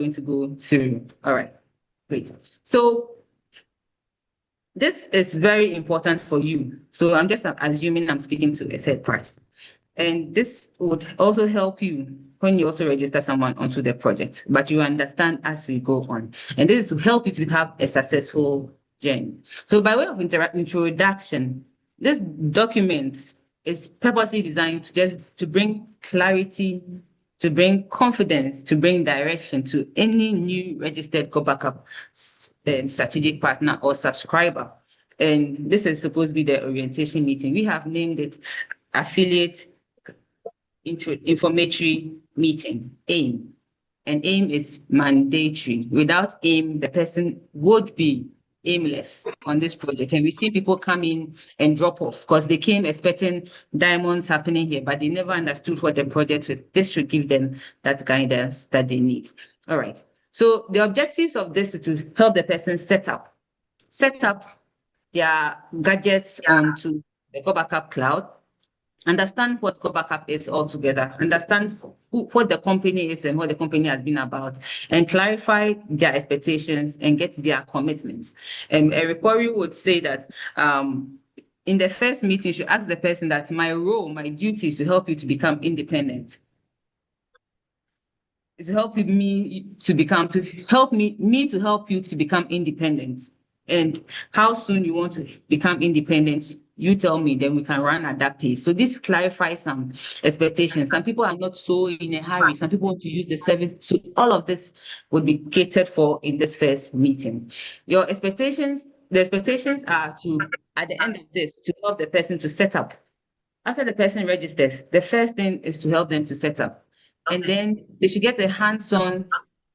going to go through. All right, great. So this is very important for you. So I'm just assuming I'm speaking to a third party. And this would also help you when you also register someone onto the project, but you understand as we go on. And this is to help you to have a successful journey. So by way of introduction, this document is purposely designed to bring clarity, to bring confidence, to bring direction to any new registered Gotbackup strategic partner or subscriber. And this is supposed to be the orientation meeting. We have named it Affiliate Informatory Meeting, AIM. And AIM is mandatory. Without AIM, the person would be aimless on this project. And we see people come in and drop off because they came expecting diamonds happening here, but they never understood what the project was. This should give them that guidance that they need. All right. So the objectives of this is to help the person set up their gadgets onto the Gotbackup cloud, understand what Gotbackup is altogether, understand what the company is and what the company has been about, and clarify their expectations and get their commitments. And Eric Worre would say that in the first meeting, you should ask the person that my role, my duty is to help you to become independent. To help me to help you to become independent. And how soon you want to become independent, you tell me, then we can run at that pace. So this clarifies some expectations. Some people are not so in a hurry. Some people want to use the service. So all of this would be catered for in this first meeting. The expectations are to, at the end of this, to help the person to set up. After the person registers, the first thing is to help them to set up. And then they should get a hands-on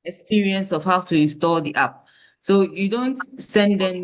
experience of how to install the app. So you don't send them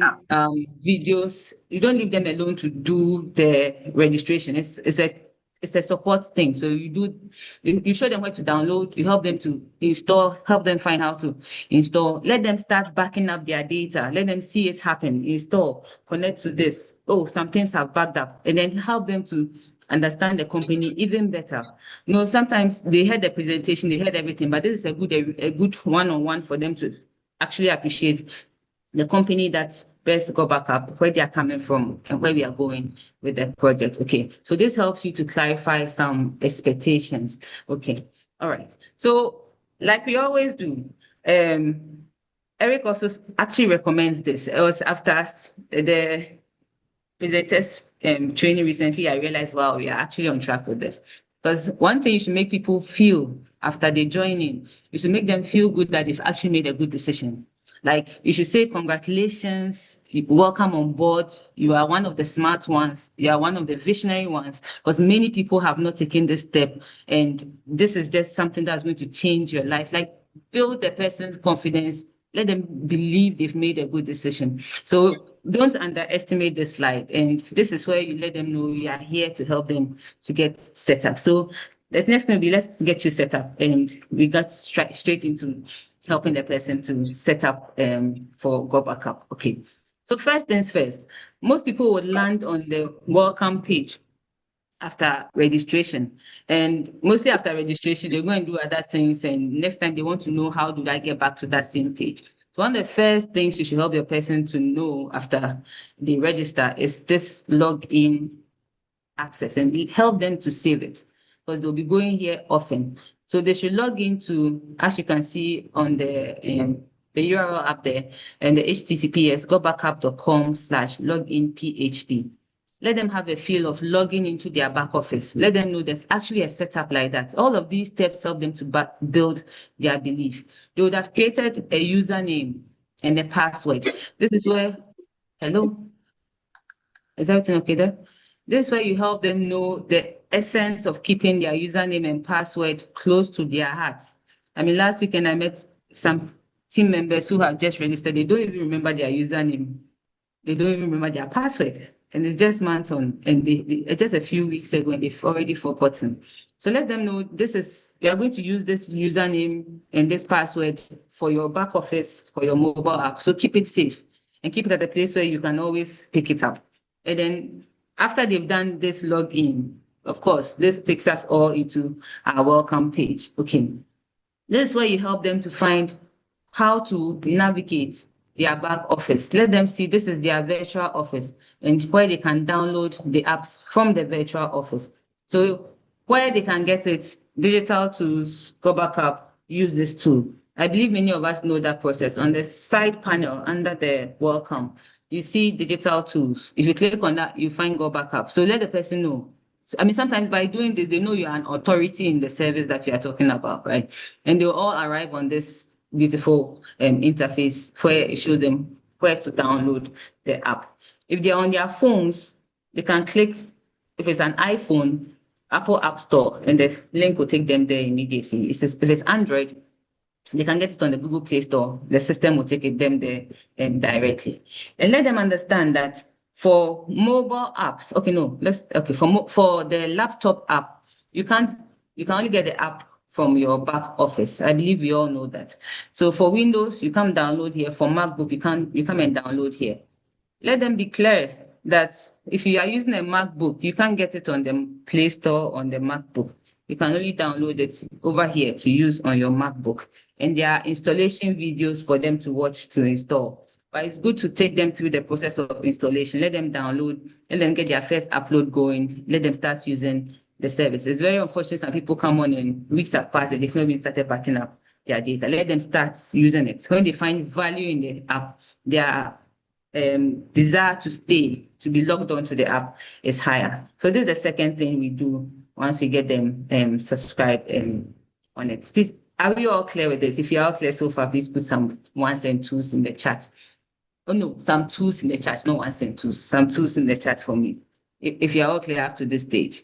videos, you don't leave them alone to do the registration. It's a support thing. So you show them where to download, you help them to install, help them find how to install, let them start backing up their data, let them see it happen, install, connect to this. Oh, some things have backed up, and then help them to understand the company even better. You know, sometimes they heard the presentation, they heard everything, but this is a good one-on-one for them to actually appreciate the company that's best Gotbackup, where they are coming from and where we are going with the project. Okay, so this helps you to clarify some expectations. Okay, all right. So like we always do, Eric also actually recommends this. It was after the presenters training recently, I realized, wow, we are actually on track with this. Because one thing you should make people feel after they join in, you should make them feel good that they've actually made a good decision. Like you should say, congratulations, welcome on board. You are one of the smart ones. You are one of the visionary ones, because many people have not taken this step. And this is just something that's going to change your life. Like build the person's confidence, let them believe they've made a good decision. So don't underestimate this slide. And this is where you let them know you are here to help them to get set up. So the next thing will be, let's get you set up. And we got straight into helping the person to set up for Gotbackup. Okay. So first things first, most people would land on the welcome page after registration. And mostly after registration, they're going to do other things. And next time they want to know, how do I get back to that same page? So one of the first things you should help your person to know after they register is this login access, and help them to save it, because they'll be going here often. So they should log into, as you can see on the URL up there, and the HTTPS gotbackup.com/loginphp. Let them have a feel of logging into their back office. Let them know there's actually a setup like that. All of these steps help them to build their belief. They would have created a username and a password. This is where, hello? Is everything okay there? This is where you help them know the essence of keeping their username and password close to their hearts. I mean, last weekend I met some team members who have just registered. They don't even remember their username. They don't even remember their password. And it's just months on, and they just a few weeks ago, and they've already forgotten. So let them know you are going to use this username and this password for your back office, for your mobile app. So keep it safe and keep it at a place where you can always pick it up. And then after they've done this login, of course, this takes us all into our welcome page. Okay. This is where you help them to find how to navigate their back office. Let them see this is their virtual office and where they can download the apps from the virtual office. So where they can get it, digital tools, Gotbackup, use this tool. I believe many of us know that process. On the side panel under the welcome, you see digital tools. If you click on that, you find Gotbackup. So let the person know. I mean, sometimes by doing this, they know you're an authority in the service that you are talking about, right? And they'll all arrive on this beautiful interface where it shows them where to download the app. If they're on their phones, they can click, if it's an iPhone, Apple App Store, and the link will take them there immediately. If it's Android, they can get it on the Google Play Store. The system will take them there directly. And let them understand that for mobile apps, for the laptop app, you can only get the app from your back office. I believe we all know that. So for Windows, you can download here. For MacBook, you come and download here. Let them be clear that if you are using a MacBook, you can't get it on the Play Store on the MacBook. You can only download it over here to use on your MacBook. And there are installation videos for them to watch to install. But it's good to take them through the process of installation. Let them download, let them get their first upload going, let them start using the service. It's very unfortunate some people come on and weeks have passed and they've not even started backing up their data. Let them start using it. When they find value in the app, their desire to stay, to be logged onto the app is higher. So this is the second thing we do once we get them subscribed on it. Please, are we all clear with this? If you're all clear so far, please put some ones and twos in the chat. Oh no, some twos in the chat, not ones and twos. Some twos in the chat for me. If you're all clear up to this stage.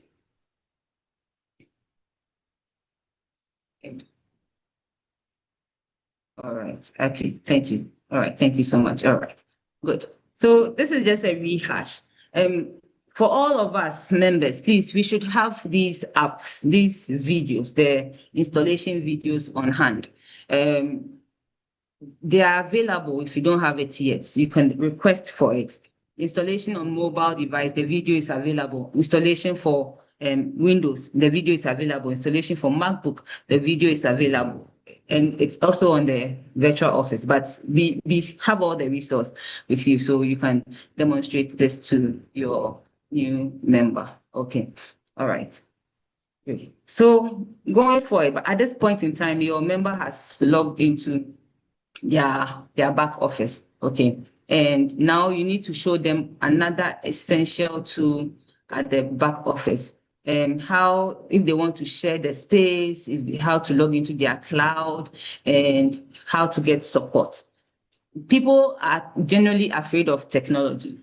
All right. Okay. Thank you. All right. Thank you so much. All right. Good. So this is just a rehash. For all of us members, please, we should have these apps, these videos, the installation videos on hand. They are available if you don't have it yet. You can request for it. Installation on mobile device, the video is available. Installation for Windows, the video is available. Installation for MacBook, the video is available. And it's also on the virtual office, but we have all the resource with you so you can demonstrate this to your new member. Okay, all right. Okay. So going forward, but at this point in time, your member has logged into their back office. Okay. And now you need to show them another essential tool at the back office. How, if they want to share the space, how to log into their cloud, and how to get support. People are generally afraid of technology.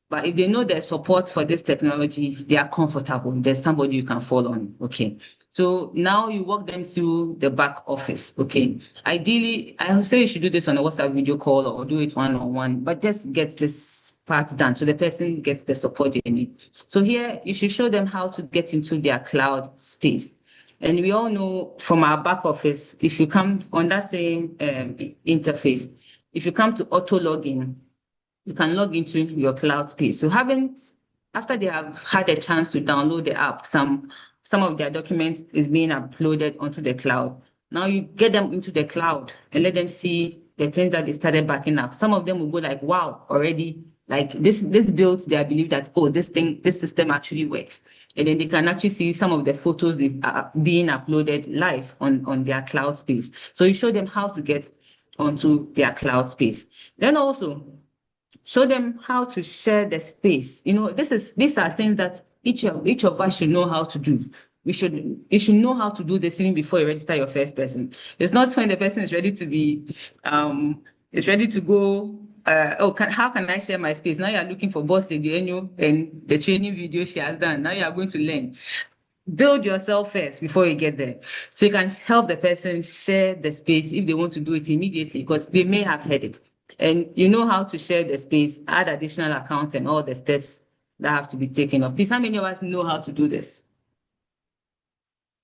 But if they know there's support for this technology, they are comfortable. There's somebody you can fall on. Okay. So now you walk them through the back office. Okay. Ideally, I would say you should do this on a WhatsApp video call or do it one-on-one, but just get this part done so the person gets the support they need. So here you should show them how to get into their cloud space. And we all know from our back office, if you come on that same interface, if you come to auto login, you can log into your cloud space. So after they have had a chance to download the app, some of their documents is being uploaded onto the cloud. Now you get them into the cloud and let them see the things that they started backing up. Some of them will go like, wow, already, like this builds their belief that, oh, this system actually works. And then they can actually see some of the photos being uploaded live on their cloud space. So you show them how to get onto their cloud space. Then also, show them how to share the space. You know, these are things that each of us should know how to do. You should know how to do this even before you register your first person. It's not when the person is ready to be, is ready to go. How can I share my space? Now you're looking for Boss Lady and the training video she has done. Now you are going to learn. Build yourself first before you get there. So you can help the person share the space if they want to do it immediately because they may have heard it. And you know how to share the space, add additional accounts and all the steps that have to be taken off. Please, how many of us know how to do this?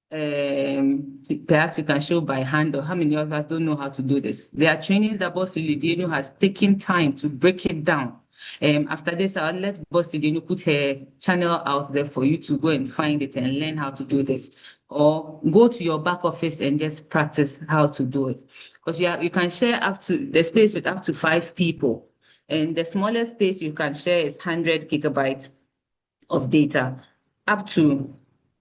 Perhaps you can show by hand or how many of us don't know how to do this. There are trainings that Boss Lady has taken time to break it down. After this, I'll let Boss Lady put her channel out there for you to go and find it and learn how to do this. or go to your back office and just practice how to do it. Because you can share up to the space with up to 5 people. And the smallest space you can share is 100 gigabytes of data, up to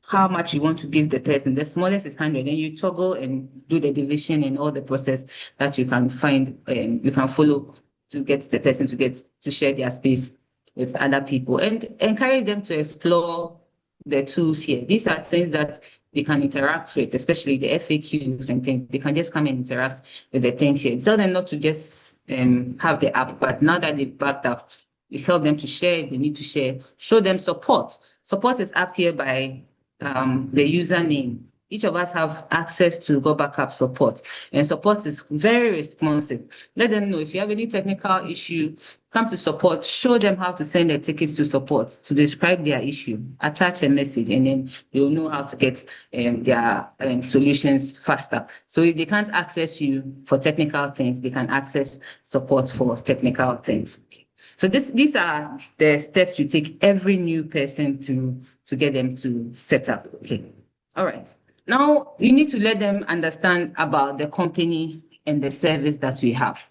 how much you want to give the person. The smallest is 100, and you toggle and do the division and all the process that you can find, you can follow to get the person to share their space with other people, and encourage them to explore the tools here. These are things that they can interact with, especially the FAQs and things. They can just come and interact with the things here. Tell them not to just have the app, but now that they've backed up, you help them to share. They need to share. Show them support. Support is up here by the username. Each of us have access to Gotbackup support, and support is very responsive. Let them know if you have any technical issue, come to support, show them how to send a ticket to support to describe their issue, attach a message, and then they'll know how to get their solutions faster. So if they can't access you for technical things, they can access support for technical things. So these are the steps you take every new person to get them to set up. Okay. All right. Now you need to let them understand about the company and the service that we have.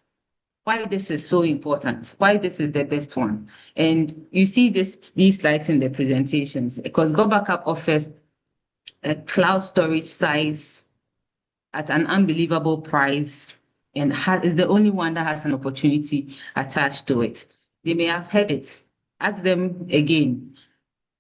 Why this is so important, why this is the best one. And you see these slides in the presentations, because Gotbackup offers a cloud storage size at an unbelievable price, and is the only one that has an opportunity attached to it. They may have heard it. Ask them again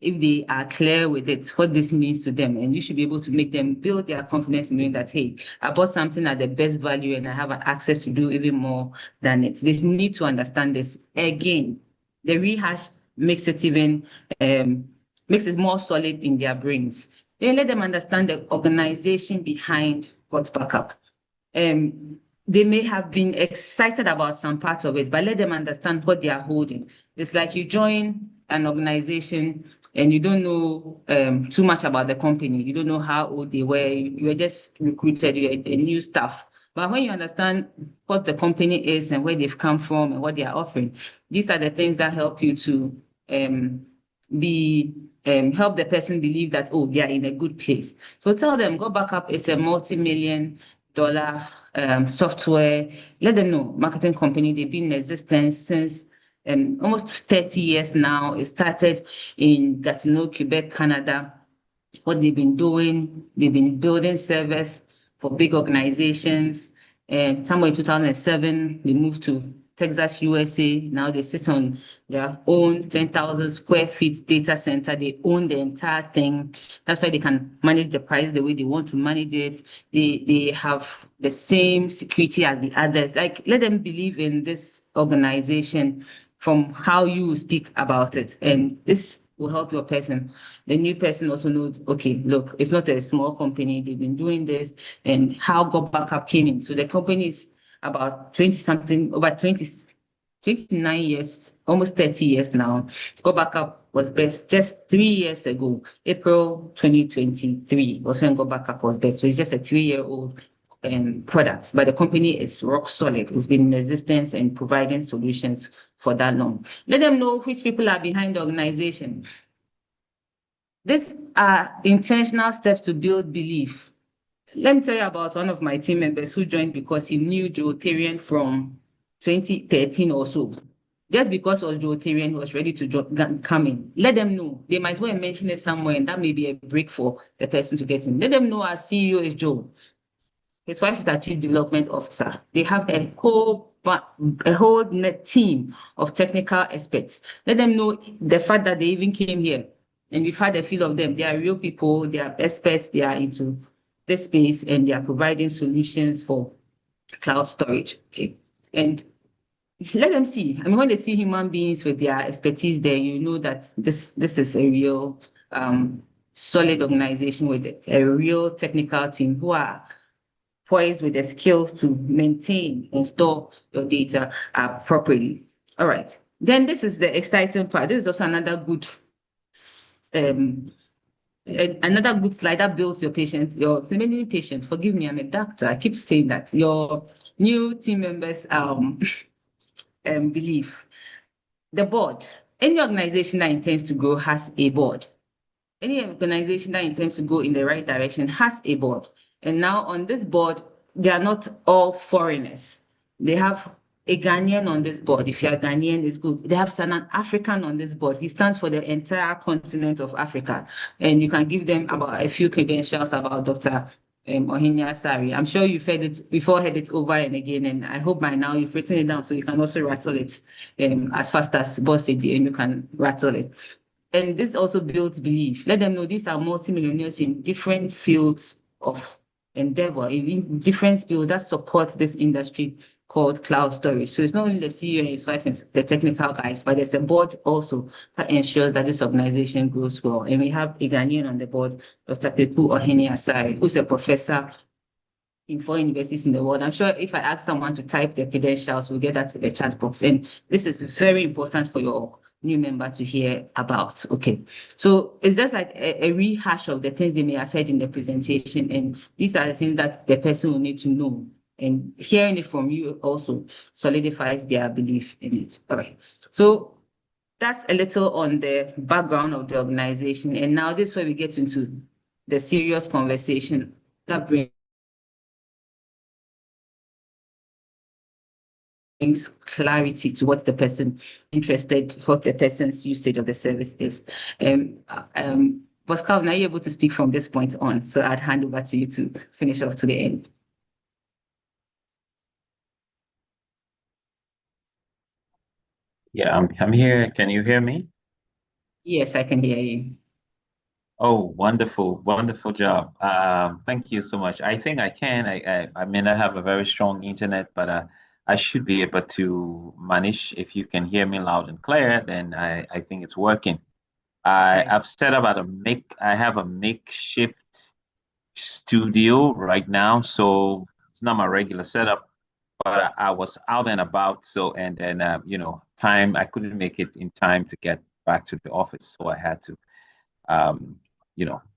if they are clear with it, what this means to them. And you should be able to make them build their confidence in knowing that, hey, I bought something at the best value and I have access to do even more than it. They need to understand this. Again, the rehash makes it even, makes it more solid in their brains. Then let them understand the organization behind Gotbackup. They may have been excited about some parts of it, but let them understand what they are holding. It's like you join an organization and you don't know too much about the company. You don't know how old they were. You were just recruited. You're a new staff. But when you understand what the company is and where they've come from and what they are offering, these are the things that help you to help the person believe that, oh, they are in a good place. So tell them Gotbackup is a multi-million-dollar software. Let them know, marketing company, they've been in existence since almost 30 years now. It started in Gatineau, Quebec, Canada. What they've been doing, they've been building servers for big organizations. And somewhere in 2007, they moved to Texas, USA. Now they sit on their own 10,000 square feet data center. They own the entire thing. That's why they can manage the price the way they want to manage it. They have the same security as the others. Like, let them believe in this organization from how you speak about it. And this will help your person. The new person also knows, okay, look, it's not a small company. They've been doing this, and how Gotbackup came in. So the company is about 20-something, over 29 years, almost 30 years now. Gotbackup was birthed just 3 years ago. April 2023 was when Gotbackup was birthed. So it's just a 3-year-old product, but the company is rock solid. It's been in existence and providing solutions for that long. Let them know which people are behind the organization. These are intentional steps to build belief. Let me tell you about one of my team members who joined because he knew Joe Therian from 2013 or so. Just because it was Joe Therian, he was ready to come in. Let them know. They might well mention it somewhere, and that may be a break for the person to get in. Let them know our CEO is Joe. His wife is the Chief Development Officer. They have a whole team of technical experts. Let them know the fact that they even came here, and we've had a feel of them. They are real people. They are experts. They are into this space, and they are providing solutions for cloud storage. Okay, and let them see. I mean, when they see human beings with their expertise there, you know that this is a real solid organization with a real technical team who are poised with the skills to maintain and store your data properly. All right. Then this is the exciting part. This is also another good slide that builds your remaining patient. Forgive me, I'm a doctor. I keep saying that. Your new team members belief. The board. Any organization that intends to grow has a board. any organization that intends to go in the right direction has a board. And now on this board, they are not all foreigners. They have a Ghanaian on this board. If you're Ghanaian, it's good. They have an African on this board. He stands for the entire continent of Africa. And you can give them about a few credentials about Dr. Ohinia Sari. I'm sure you've heard it before, heard it over and again, and I hope by now you've written it down so you can also rattle it as fast as Boss did, and you can rattle it. And this also builds belief. Let them know these are multimillionaires in different fields of endeavor, in different fields that support this industry called cloud storage. So it's not only the CEO and his wife and the technical guys, but there's a board also that ensures that this organization grows well. And we have a Ghanaian on the board, Dr. Peku Ohene Asari, who's a professor in 4 universities in the world. I'm sure if I ask someone to type their credentials, we'll get that in the chat box. And this is very important for your new member to hear about. Okay, so it's just like a rehash of the things they may have heard in the presentation, and these are the things that the person will need to know, and hearing it from you also solidifies their belief in it. All right, so that's a little on the background of the organization, and now this is where we get into the serious conversation that brings clarity to what the person interested, what the person's usage of the service is. Pascal, now you're able to speak from this point on, so I'd hand over to you to finish off to the end. Yeah, I'm here. Can you hear me? Yes, I can hear you. Oh, wonderful, wonderful job. Thank you so much. I think I can. I may not have a very strong internet, but I should be able to manage. If you can hear me loud and clear, then I think it's working. I've set up at I have a makeshift studio right now, so it's not my regular setup, but I was out and about, so and then time I couldn't make it in time to get back to the office, so I had to um,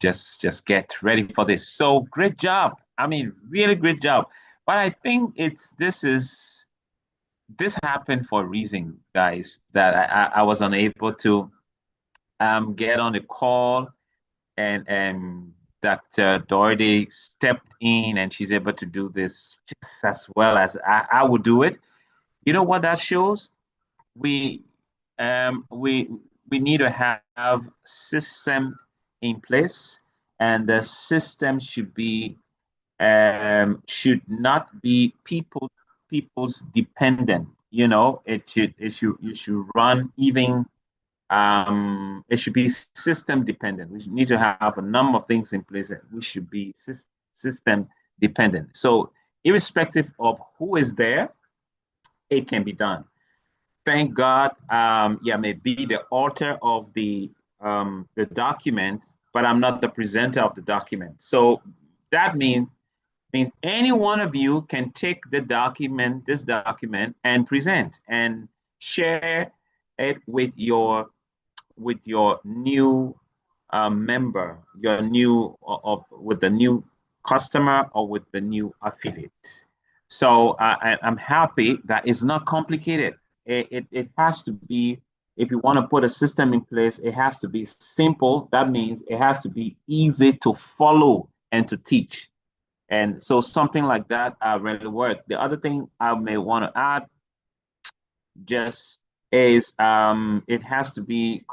just get ready for this. So great job. I mean, really great job. But I think this happened for a reason, guys, that I was unable to get on the call, and Dr. Doherty stepped in and she's able to do this just as well as I would do it. You know what that shows? We um, we we need to have system in place, and the system should not be people's dependent. It should run even it should be system dependent. We need to have a number of things in place that we should be system dependent. So irrespective of who is there, it can be done. Thank God. Yeah, maybe the author of the document, but I'm not the presenter of the document. So that means any one of you can take this document, and present and share it with your new member, with the new customer or with the new affiliate. So I'm happy that it's not complicated. It has to be, if you want to put a system in place, it has to be simple. That means it has to be easy to follow and to teach. And so something like that really work. The other thing I may want to add just is it has to be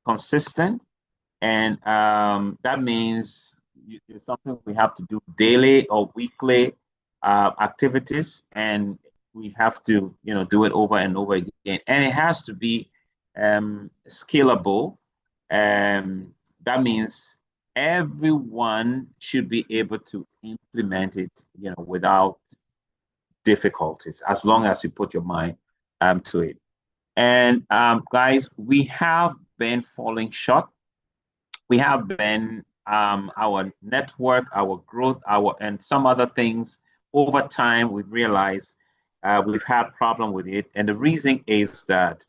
consistent, and that means it's something we have to do daily or weekly activities, and we have to do it over and over again, and it has to be scalable. That means everyone should be able to implement it without difficulties, as long as you put your mind to it. And guys, we have been falling short. We have been our network, our growth, and some other things over time. We've realized we've had problem with it, and the reason is that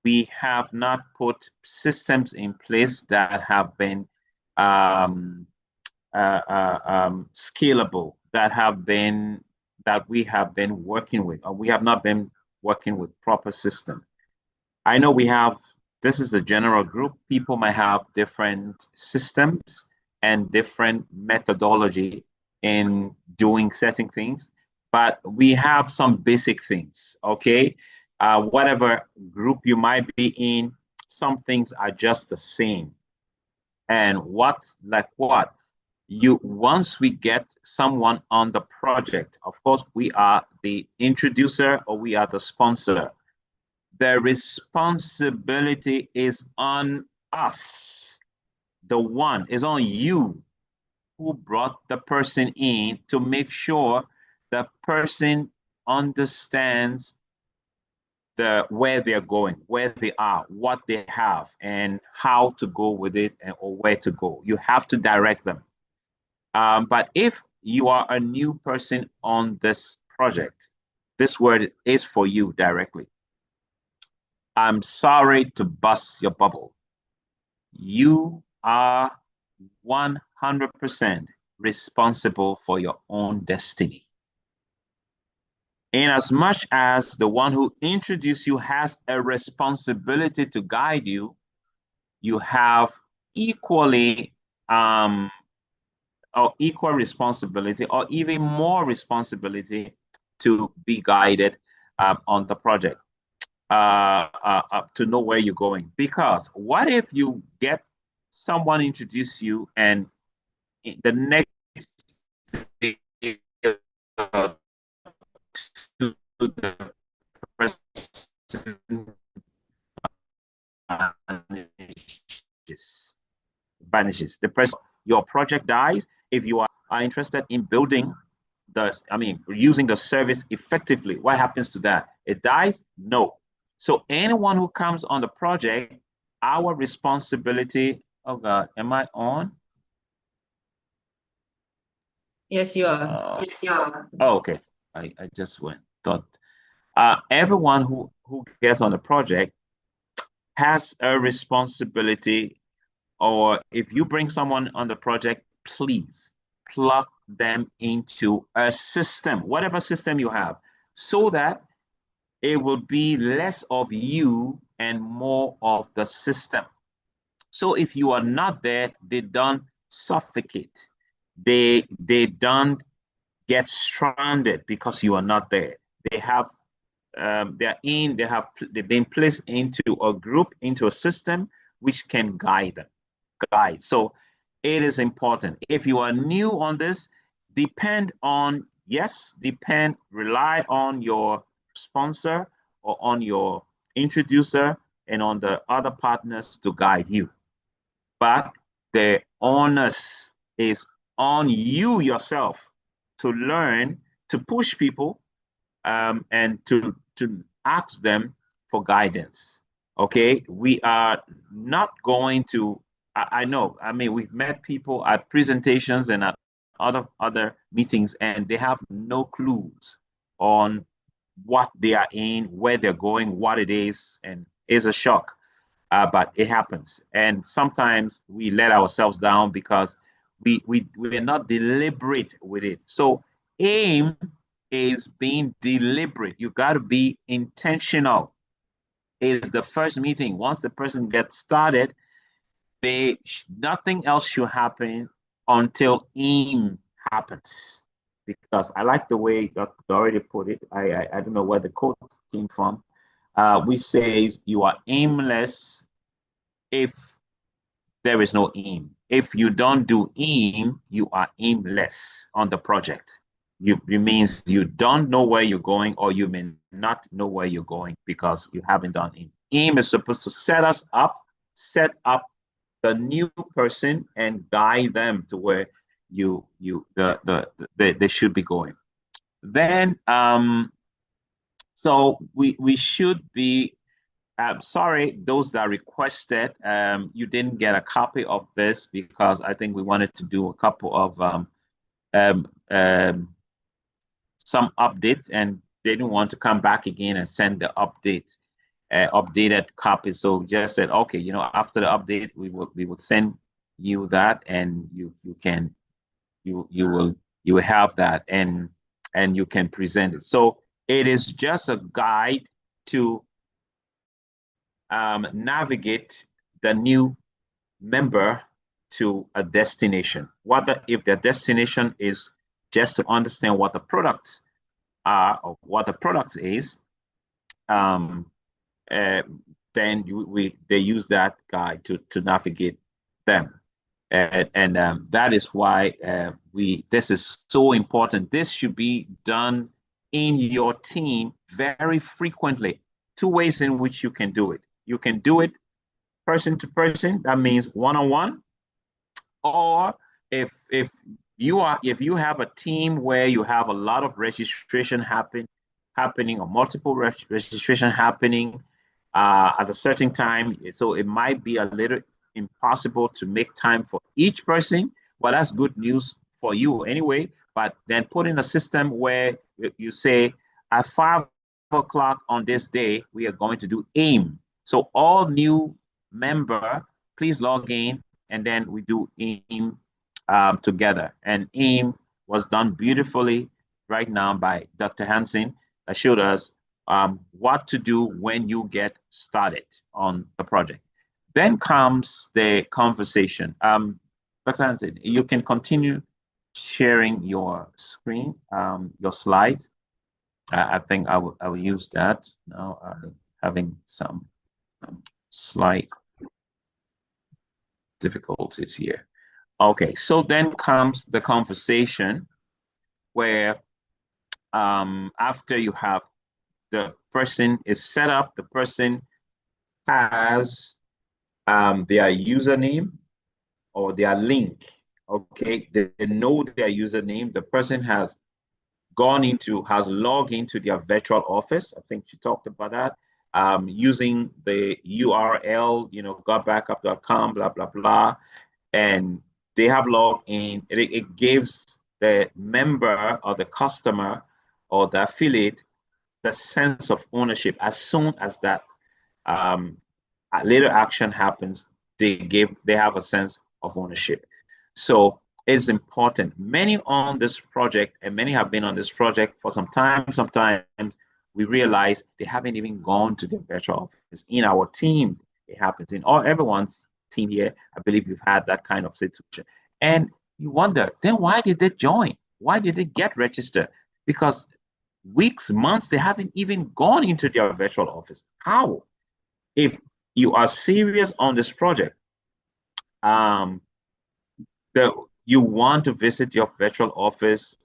we have not put systems in place that have been scalable, that we have been working with, or we have not been working with proper system. I know we have This is the general group. People might have different systems and different methodology in doing certain things, but we have some basic things, okay? Whatever group you might be in, some things are just the same. And like what? Once we get someone on the project, of course, we are the introducer or we are the sponsor. The responsibility is on us. The one is on you who brought the person in to make sure the person understands where they're going, where they are, what they have, and how to go with it or where to go. You have to direct them. But if you are a new person on this project, this word is for you directly. I'm sorry to bust your bubble. You are 100% responsible for your own destiny. In as much as the one who introduced you has a responsibility to guide you, you have equally or equal responsibility or even more responsibility to be guided on the project, to know where you're going. Because what if you get someone introduce you and the next day, to the person vanishes. The person, your project dies. If you are interested in building using the service effectively, what happens to that? It dies? No. So anyone who comes on the project, our responsibility, oh God, am I on? Yes, you are. Yes, you are. Oh, okay. I just thought. Everyone who gets on the project has a responsibility, or if you bring someone on the project, please plug them into a system, whatever system you have, so that it will be less of you and more of the system. So if you are not there, they don't suffocate. They don't get stranded because you are not there. They have they've been placed into a group, into a system which can guide them. So it is important. If you are new on this, rely on your sponsor or on your introducer and on the other partners to guide you. But the onus is on you yourself to learn, to push people, and to ask them for guidance. Okay, we are not going to. I know. I mean, we've met people at presentations and at other meetings, and they have no clues on what they are in, where they're going, what it is, and it's a shock. But it happens, and sometimes we let ourselves down because we are not deliberate with it. So aim is being deliberate. You got to be intentional. Is the first meeting. Once the person gets started, nothing else should happen until aim happens. Because I like the way Dr. already put it. I don't know where the quote came from. Which says you are aimless if there is no aim. If you don't do aim, you are aimless on the project. It means you don't know where you're going, or you may not know where you're going because you haven't done aim. Aim is supposed to set up the new person and guide them to where they should be going. Then so we should be sorry, those that requested, you didn't get a copy of this because I think we wanted to do a couple of some updates, and they didn't want to come back again and send the updated copy. So just said, okay, after the update, we will send you that, and you will have that, and you can present it. So it is just a guide to navigate the new member to a destination. If their destination is just to understand what the products are or what the product is, then they use that guide to navigate them. And that is why this is so important. This should be done in your team very frequently. Two ways in which you can do it. You can do it person to person, that means one-on-one, or if you have a team where you have a lot of registration happening or multiple registration happening at a certain time, so it might be a little impossible to make time for each person. Well, that's good news for you anyway. But then put in a system where you say at 5 o'clock on this day, we are going to do AIM. So all new member, please log in, and then we do AIM together. And AIM was done beautifully right now by Dr. Hansen, that showed us what to do when you get started on the project. Then comes the conversation. Dr. Hansen, you can continue sharing your screen, your slides. I think I will use that now. Having some slight difficulties here. Okay, so then comes the conversation where after you have the person is set up, the person has their username or their link. Okay, they know their username. The person has logged into their virtual office. I think she talked about that. Using the URL, gotbackup.com, blah, blah, blah. And they have logged in. It gives the member or the customer or the affiliate the sense of ownership. As soon as that later action happens, they have a sense of ownership. So it's important. Many on this project, and many have been on this project for some time. Sometimes we realize they haven't even gone to the virtual office. In our team, it happens. In everyone's team here, I believe you've had that kind of situation. And you wonder, then why did they join? Why did they get registered? Because weeks, months, they haven't even gone into their virtual office. How? If you are serious on this project, you want to visit your virtual office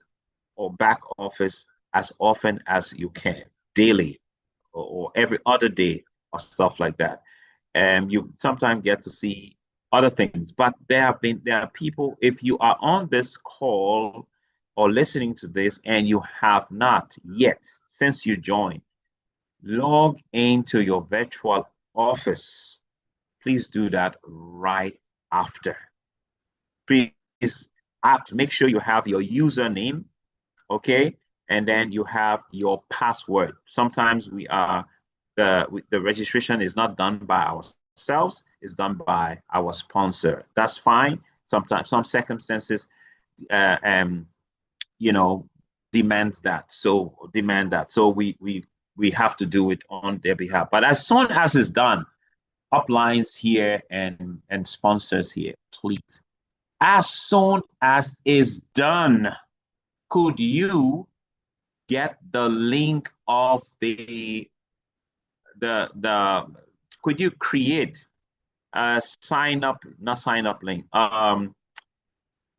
or back office as often as you can, daily or every other day or stuff like that. And you sometimes get to see other things, but there are people, if you are on this call or listening to this and you have not yet, since you joined, log into your virtual office. Please do that right after. Please make sure you have your username, okay? And then you have your password. Sometimes the registration is not done by ourselves, it's done by our sponsor. That's fine. Sometimes some circumstances demands that. So we have to do it on their behalf. But as soon as it's done, uplines here and sponsors here, please. As soon as it's done, could you get the link of could you create a not sign up link, a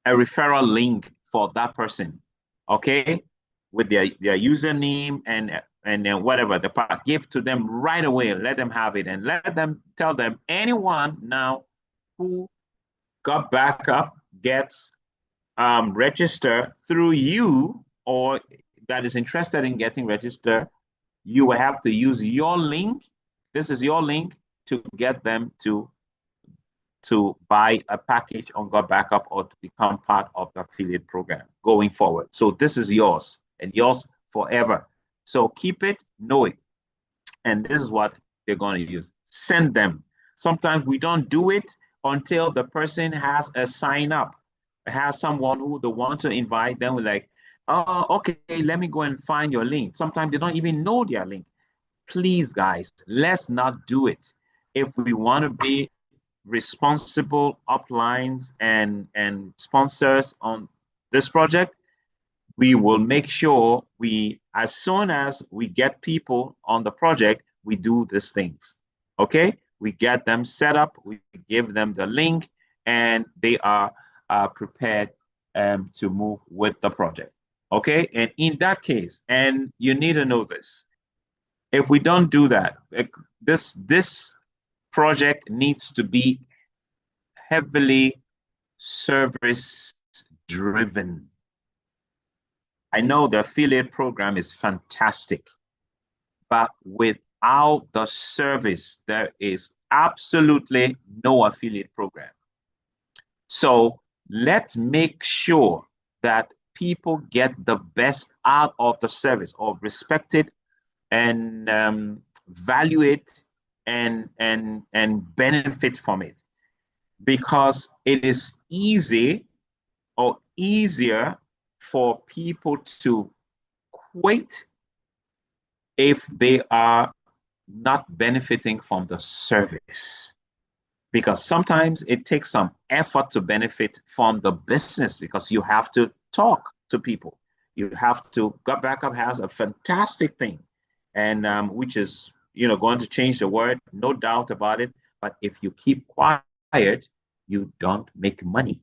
referral link for that person, okay? With their username and then whatever the part, give to them right away. Let them have it and tell them anyone now who Gotbackup gets registered through you or that is interested in getting registered, you will have to use your link. This is your link to get them to buy a package on Gotbackup or to become part of the affiliate program going forward. So this is yours and yours forever. So keep it, know it. And this is what they're going to use. Send them. Sometimes we don't do it until the person has a sign up, has someone who they want to invite them. We're like, oh, okay, let me go and find your link. Sometimes they don't even know their link. Please, guys, let's not do it. if we want to be responsible uplines and sponsors on this project, we will make sure as soon as we get people on the project, we do these things. Okay, we get them set up, we give them the link, and they are prepared to move with the project. Okay, and in that case, and you need to know this, if we don't do that, this project needs to be heavily service driven. I know the affiliate program is fantastic, but without the service, there is absolutely no affiliate program. So let's make sure that people get the best out of the service, or respect it and value it and benefit from it, because it is easy or easier for people to quit if they are not benefiting from the service. Because sometimes it takes some effort to benefit from the business, because you have to talk to people. You have to, Gotbackup has a fantastic thing, and which is, going to change the world, no doubt about it. But if you keep quiet, you don't make money.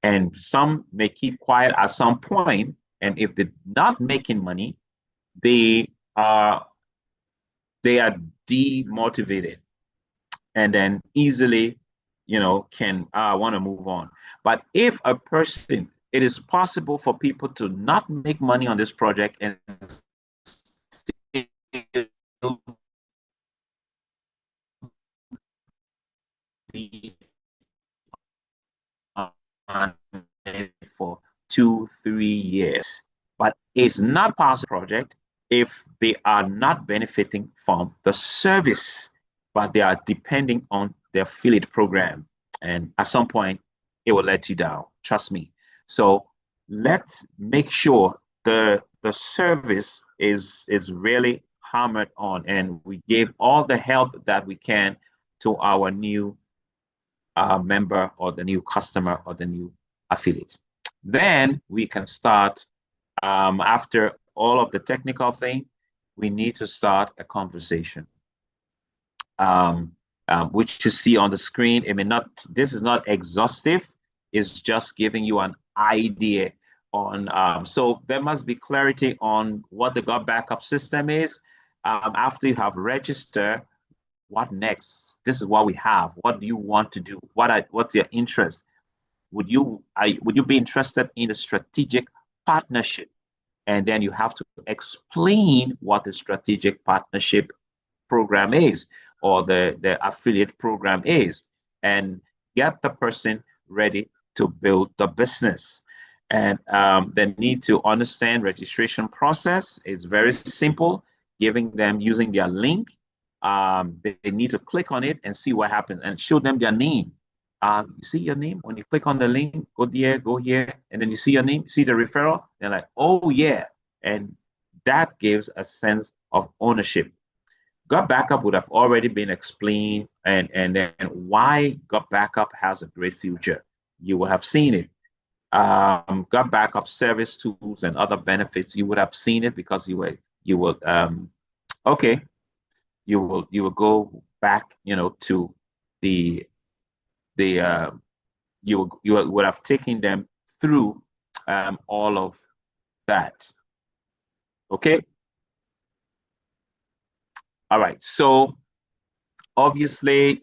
And some may keep quiet at some point, and if they're not making money, they are demotivated, and then easily, can want to move on. But if a person, it is possible for people to not make money on this project and still be on it for 2-3 years. But it's not possible project if they are not benefiting from the service, but they are depending on the affiliate program. And at some point, it will let you down. Trust me. So let's make sure the service is really hammered on, and we give all the help that we can to our new member, or the new customer, or the new affiliate. Then we can start, after all of the technical thing, we need to start a conversation. Which you see on the screen. It may not, this is not exhaustive, it's just giving you an idea on, so there must be clarity on what the Gotbackup system is. After you have registered, what next? This is what we have. What do you want to do? What's your interest? Would you be interested in a strategic partnership? And then you have to explain what the strategic partnership program is, or the affiliate program is, and get the person ready to build the business. And they need to understand registration process is very simple, giving them, using their link. They need to click on it and see what happens, and show them their name. You see your name when you click on the link, go there, go here, and then you see your name, see the referral, they're like, oh yeah. And that gives a sense of ownership. Gotbackup would have already been explained, and then why Gotbackup has a great future. You will have seen it. Gotbackup service tools and other benefits, you would have seen it, because you will okay, you will go back, to the you would have taken them through all of that. Okay. All right. So obviously,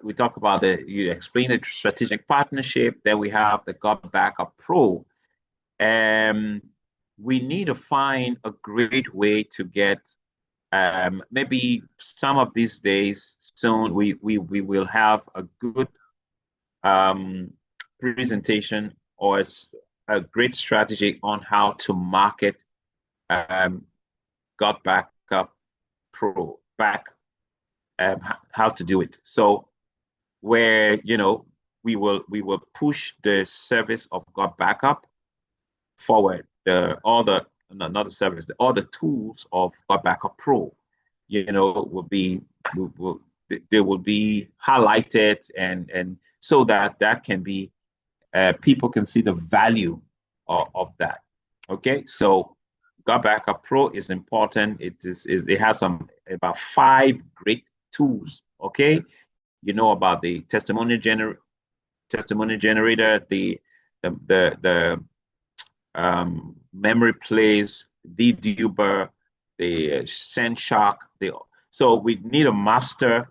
we talk about you explain the strategic partnership. Then we have the Gotbackup Pro. We need to find a great way to get, maybe some of these days soon, we will have a good presentation, or a great strategy on how to market Gotbackup Pro how to do it. So where, we will push the service of Gotbackup forward, all the tools of Gotbackup Pro, will they will be highlighted, and so that can be people can see the value of that. Okay, so Gotbackup Pro is important. It has about 5 great tools. Okay, you know about the testimony generator, the memory plays, VDuber, the SendShock. So we need to master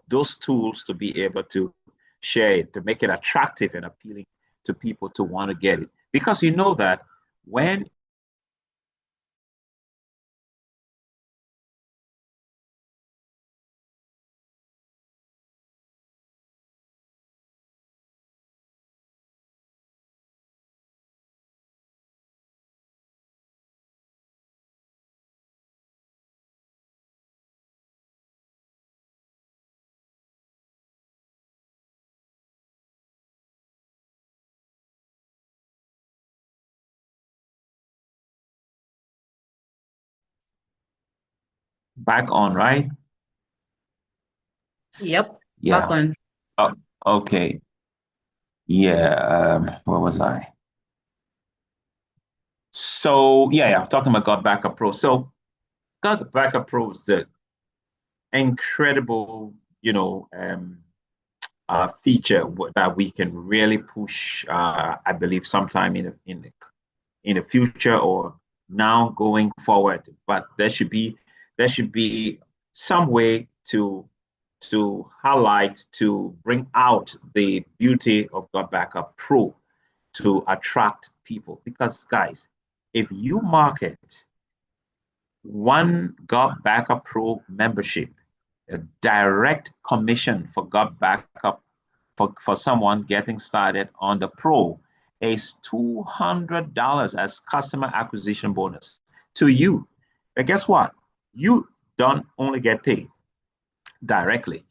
those tools to be able to share it, to make it attractive and appealing to people to want to get it. Because you know that when back on, right? Yep, back Yeah. on. Oh, okay. Yeah. Where was I? So yeah, I'm talking about Gotbackup Pro. So Gotbackup Pro is an incredible, feature that we can really push. I believe sometime in the future or now going forward. But there should be some way to highlight, to bring out the beauty of Gotbackup Pro to attract people. Because guys, if you market one Gotbackup Pro membership, a direct commission for Gotbackup for someone getting started on the Pro is $200 as customer acquisition bonus to you. But guess what? You don't only get paid directly.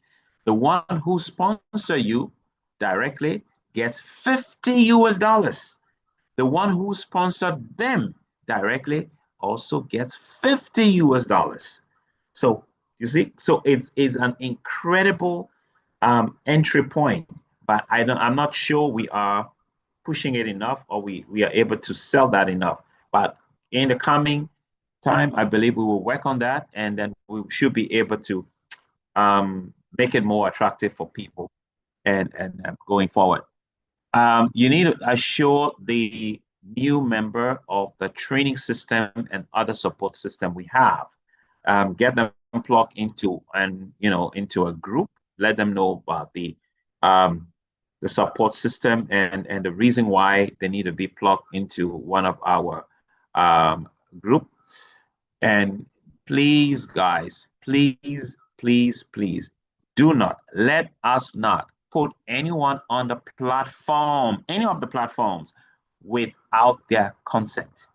The one who sponsor you directly gets 50 US dollars. The one who sponsored them directly also gets 50 US dollars. So you see, so it's an incredible entry point, but I'm not sure we are pushing it enough, or we are able to sell that enough. But in the coming time, I believe we will work on that, and then we should be able to make it more attractive for people and going forward. You need to assure the new member of the training system and other support system we have. Get them plugged into a group. Let them know about the support system and the reason why they need to be plugged into one of our group. And please, guys, please, do not let us not put anyone on the platform, any of the platforms, without their consent.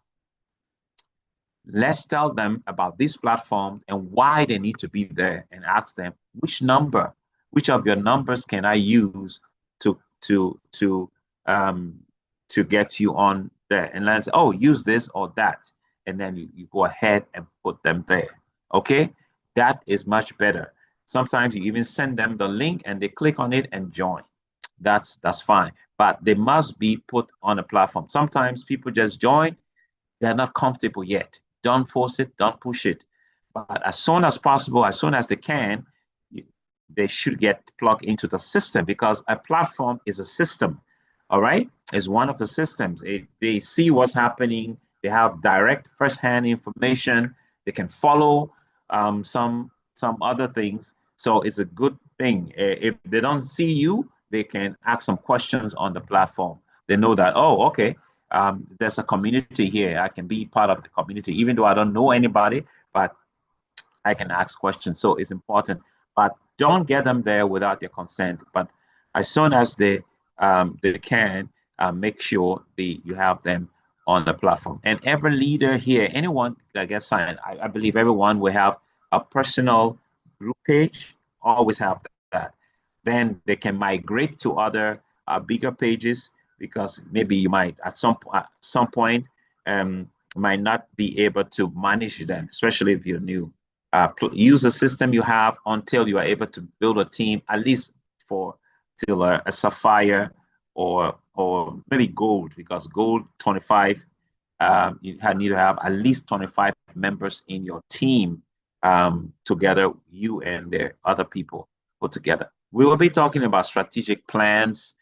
Let's tell them about this platform and why they need to be there, and ask them which of your numbers can I use to to to um to get you on there. And let's say, oh, use this or that, and then you go ahead and put them there. Okay, that is much better. Sometimes you even send them the link and they click on it and join. That's fine, but they must be put on a platform. Sometimes people just join, they're not comfortable yet. Don't force it, don't push it. But as soon as possible, as soon as they can, they should get plugged into the system, because a platform is a system. All right, is one of the systems. They see what's happening. They have direct first-hand information. They can follow some other things. So it's a good thing. If they don't see you, they can ask some questions on the platform. They know that, oh, okay, there's a community here. I can be part of the community, even though I don't know anybody, but I can ask questions. So it's important. But don't get them there without their consent. But as soon as they can, make sure you have them on the platform. And every leader here, anyone that gets signed, I believe everyone will have a personal group page. Always have that. Then they can migrate to other bigger pages, because maybe you might at some point might not be able to manage them, especially if you're new. use the system you have until you are able to build a team, at least for till a sapphire or maybe gold, because gold 25, you need to have at least 25 members in your team together, you and the other people put together. We will be talking about strategic plans,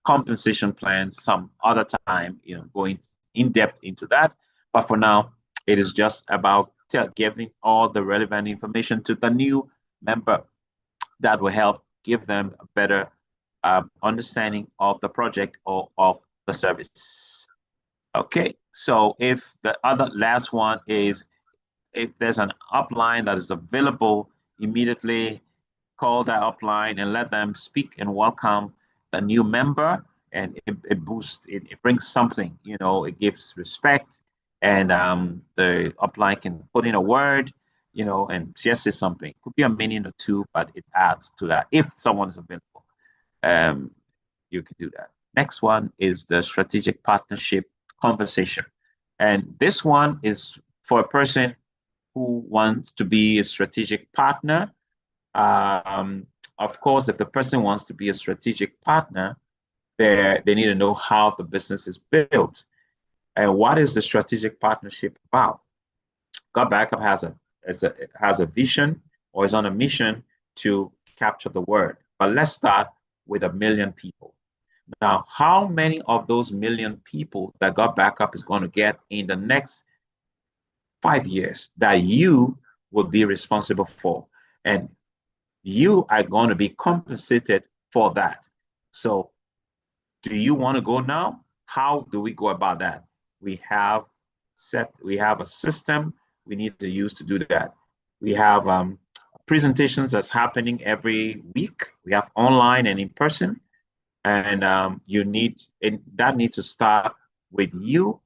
compensation plans some other time, going in depth into that. But for now, it is just about giving all the relevant information to the new member that will help give them a better understanding of the project or of the service. Okay, so if the other last one is, if there's an upline that is available, immediately call that upline and let them speak and welcome the new member. And it boosts, it brings something, it gives respect. And the upline can put in a word, and just say something. Could be a minute or two, but it adds to that. If someone is available, you can do that. Next one is the strategic partnership conversation. And this one is for a person who wants to be a strategic partner. Of course, if the person wants to be a strategic partner, they need to know how the business is built. And what is the strategic partnership about? Gotbackup has a vision, or is on a mission to capture the world. But let's start with 1 million people. Now, how many of those 1 million people that Gotbackup is going to get in the next 5 years that you will be responsible for? And you are going to be compensated for that. So do you want to go now? How do we go about that? We have a system we need to use to do that. We have presentations that's happening every week. We have online and in person. And that needs to start with you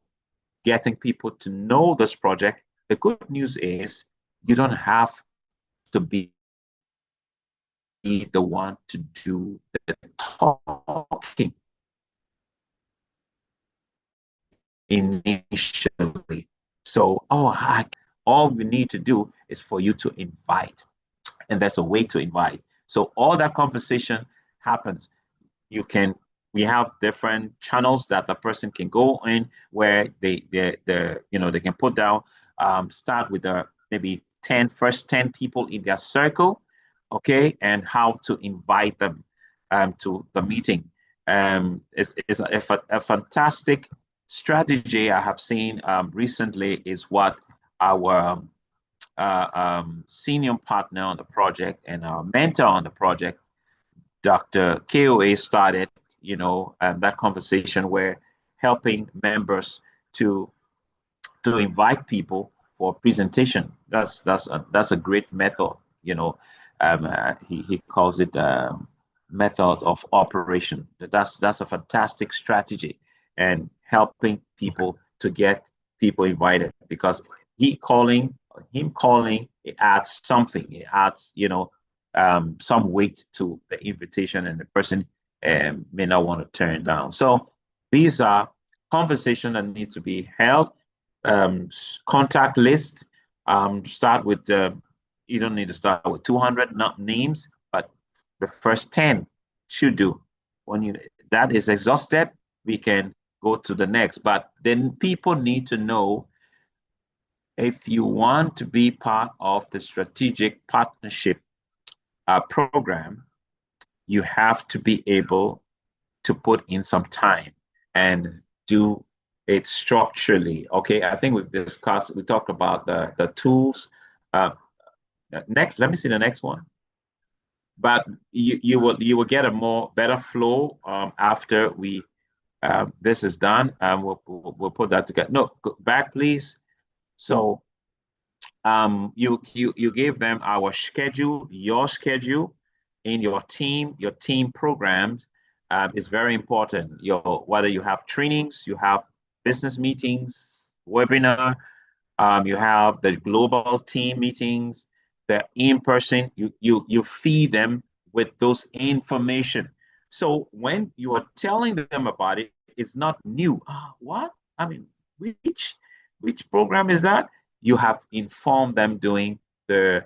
getting people to know this project. The good news is you don't have to be the one to do the talking initially. So, all we need to do is for you to invite. And there's a way to invite. So all that conversation happens. We have different channels that the person can go in where they can put down, start with maybe first 10 people in their circle, okay, and how to invite them to the meeting. It's a fantastic strategy I have seen recently is what our senior partner on the project and our mentor on the project, Dr. KOA, started, that conversation where helping members to invite people for presentation. That's a great method, he calls it method of operation. That's a fantastic strategy, and helping people to get people invited, because him calling, it adds something. It adds, some weight to the invitation, and the person may not want to turn down. So these are conversations that need to be held. Contact list. Start with you don't need to start with 200 names, but the first 10 should do. When that is exhausted, we can go to the next. But then people need to know, if you want to be part of the strategic partnership program, you have to be able to put in some time and do it structurally. Okay, I think we talked about the tools. Next, let me see the next one. But you will get a better flow after this is done. We'll put that together. No, go back, please. So you gave them our schedule, your schedule in your team programs is very important. Whether you have trainings, you have business meetings, webinar, you have the global team meetings, the in-person, you feed them with those information. So when you are telling them about it, it's not new. What? I mean, which program is that? you have informed them during the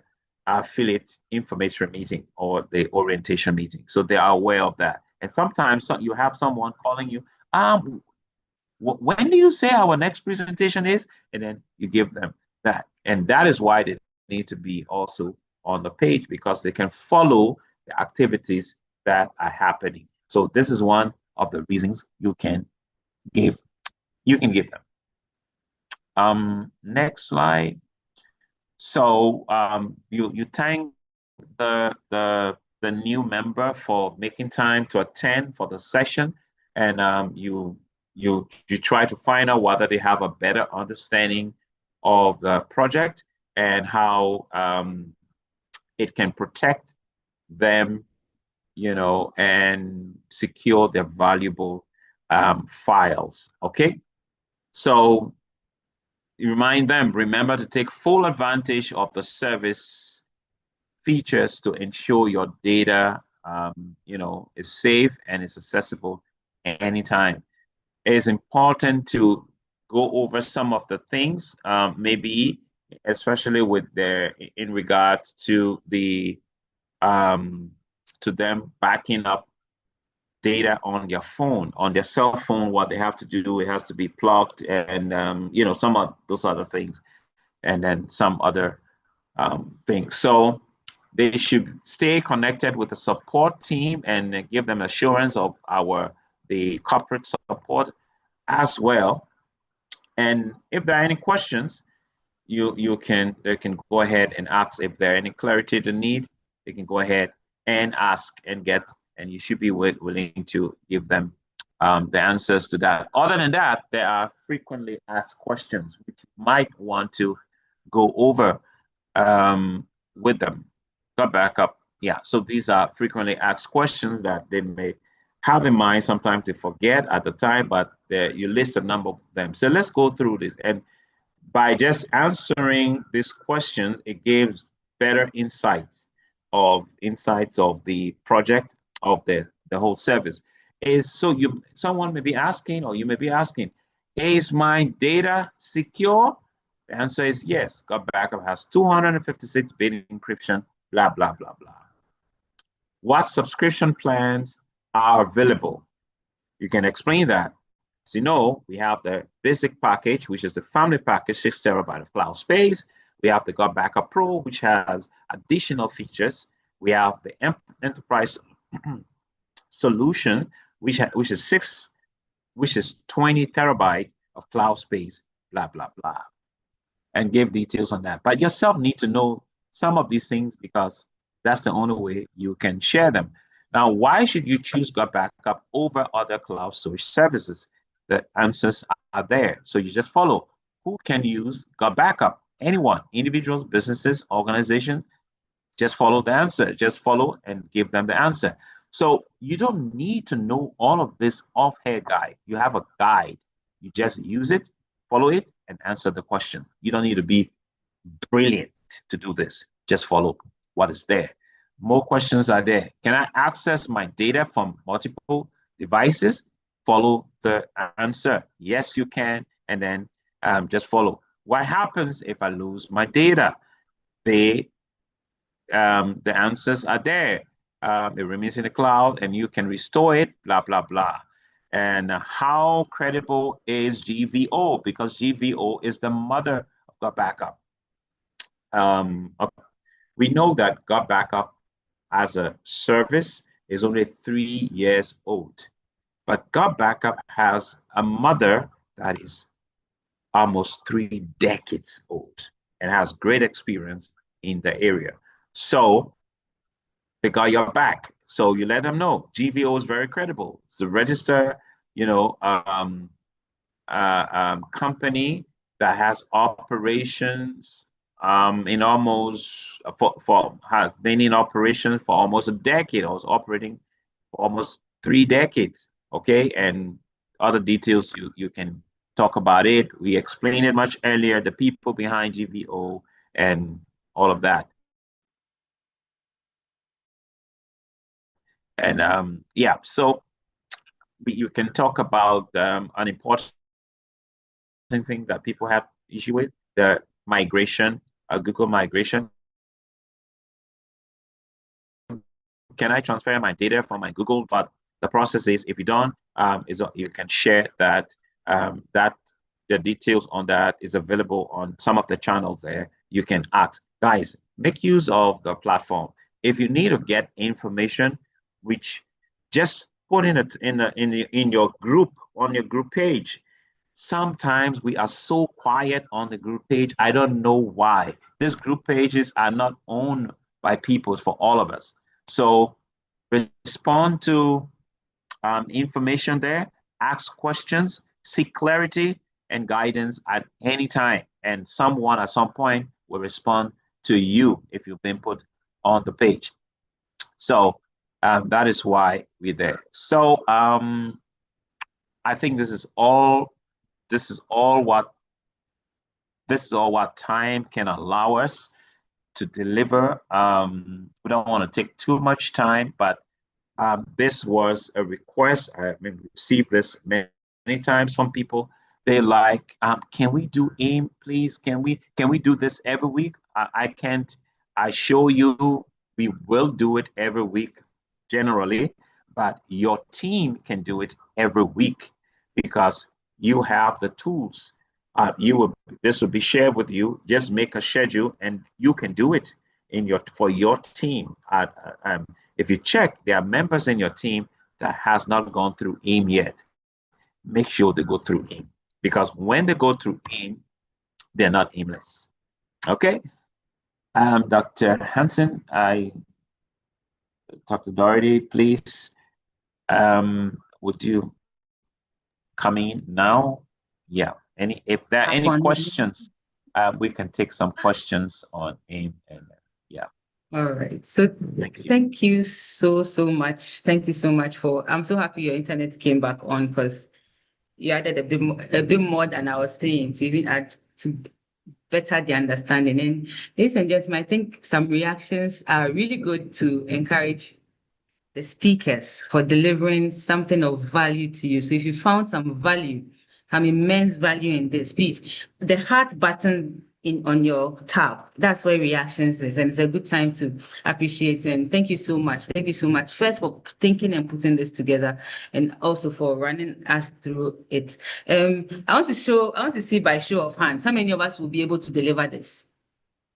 affiliate information meeting or the orientation meeting. So they are aware of that. And sometimes you have someone calling you, when do you say our next presentation is? And then you give them that. And that is why they need to be also on the page, because they can follow the activities that are happening. So this is one of the reasons you can give them. Next slide. So you thank the new member for making time to attend for the session, and you try to find out whether they have a better understanding of the project and how it can protect them, and secure their valuable files. Okay, so you remind them, remember to take full advantage of the service features to ensure your data, is safe and is accessible anytime. It is important to go over some of the things, maybe especially in regard to the to them backing up data on their phone, on their cell phone. What they have to do, it has to be plugged, and some of those other things, and then some other things. So they should stay connected with the support team and give them assurance of the corporate support as well. And if there are any questions, they can go ahead and ask. If there are any clarity they need, they can go ahead and ask and you should be willing to give them the answers to that. Other than that, there are frequently asked questions which you might want to go over with them. Gotbackup. Yeah, so these are frequently asked questions that they may have in mind. Sometimes they forget at the time, but you list a number of them. So let's go through this. And by just answering this question, it gives better insights of the project, of the whole service. Someone may be asking, or you may be asking, is my data secure? The answer is yes. Gotbackup has 256-bit encryption, blah, blah, blah, blah. What subscription plans are available? You can explain that. As you know, we have the basic package, which is the family package, 6 terabyte of cloud space. We have the Gotbackup Pro, which has additional features. We have the enterprise solution, which is 20 terabyte of cloud space, blah, blah, blah, and give details on that. But yourself need to know some of these things, because that's the only way you can share them. Now, why should you choose Gotbackup over other cloud storage services? The answers are there. So you just follow. Who can use Gotbackup? Anyone, individuals, businesses, organizations. Just follow the answer. Just follow and give them the answer. So you don't need to know all of this off-air guide. You have a guide. You just use it, follow it, and answer the question. You don't need to be brilliant to do this. Just follow what is there. More questions are there. Can I access my data from multiple devices? Follow the answer. Yes, you can. And then just follow. What happens if I lose my data? The answers are there. It remains in the cloud and you can restore it, blah, blah, blah. And how credible is GVO? Because GVO is the mother of Gotbackup. We know that Gotbackup as a service is only 3 years old, but Gotbackup has a mother that is almost 3 decades old and has great experience in the area. So they got your back. So you let them know GVO is very credible. It's a registered, company that has operations in almost has been in operation for almost a decade. I was operating for almost 3 decades. Okay, and other details you can talk about it. We explained it much earlier, the people behind GVO and all of that. And yeah, so you can talk about an important thing that people have issue with, the migration, Google migration. Can I transfer my data from my Google? But the process is, if you don't, you can share that the details on that is available on some of the channels there. You can ask, guys, make use of the platform. If you need to get information, which just put in it in your group, on your group page. Sometimes we are so quiet on the group page. I don't know why. These group pages are not owned by people for all of us. So respond to information there, ask questions, seek clarity and guidance at any time. And someone at some point will respond to you if you've been put on the page. So that is why we're there. So I think this is all what time can allow us to deliver. We don't want to take too much time, but this was a request. I received this many times from people. They like, can we do AIM, please? Can we do this every week? I can't. I show you, we will do it every week generally, but your team can do it every week because you have the tools. This will be shared with you. Just make a schedule, and you can do it for your team. If you check, there are members in your team that has not gone through AIM yet. Make sure they go through AIM, because when they go through AIM, they're not aimless. Okay. Dr. Hansen, Dr. Doherty, please. Would you come in now? Yeah. If there are any questions, we can take some questions on AIM. And yeah. All right. So thank you so much. Thank you so much I'm so happy your internet came back on, because you added a bit more than I was saying to even add to better the understanding. And ladies and gentlemen, I think some reactions are really good to encourage the speakers for delivering something of value to you. So if you found some value, some immense value in this, please, the heart button on your tab, that's where reactions is. And it's a good time to appreciate. And thank you so much. Thank you so much. First, for thinking and putting this together, and also for running us through it. I want to see by show of hands, how many of us will be able to deliver this?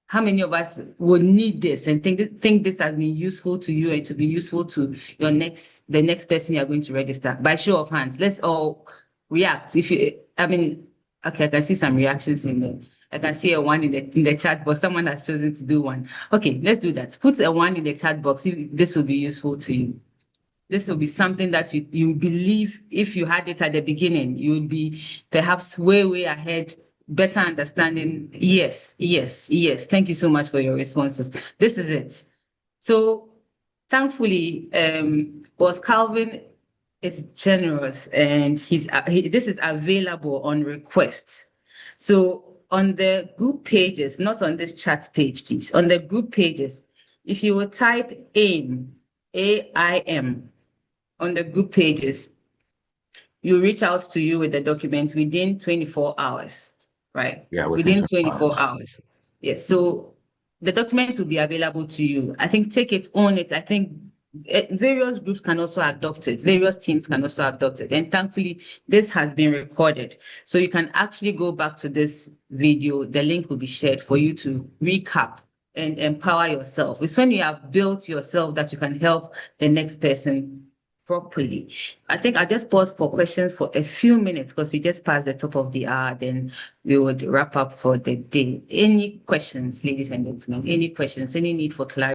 How many of us will need this and think this has been useful to you and to be useful to the next person you are going to register? By show of hands, let's all react. Okay, I can see some reactions in there. I can see a 1 in the chat box. Someone has chosen to do 1. Okay, let's do that. Put a 1 in the chat box if this will be useful to you. This will be something that you believe, if you had it at the beginning, you would be perhaps way ahead, better understanding. Yes. Thank you so much for your responses. This is it. So thankfully, Boss Calvin is generous, and this is available on request. So on the group pages, not on this chat page, please, on the group pages, if you will type AIM, AIM, on the group pages, you reach out to you with the document within 24 hours, right? Yeah, within 24 hours. Yes. So the document will be available to you. I think take it, own it. I think various groups can also adopt it. Various teams can also adopt it. And thankfully, this has been recorded. So you can actually go back to this video. The link will be shared for you to recap and empower yourself. It's when you have built yourself that you can help the next person properly. I think I'll just pause for questions for a few minutes, because we just passed the top of the hour, then we would wrap up for the day. Any questions, ladies and gentlemen? Any questions? Any need for clarity?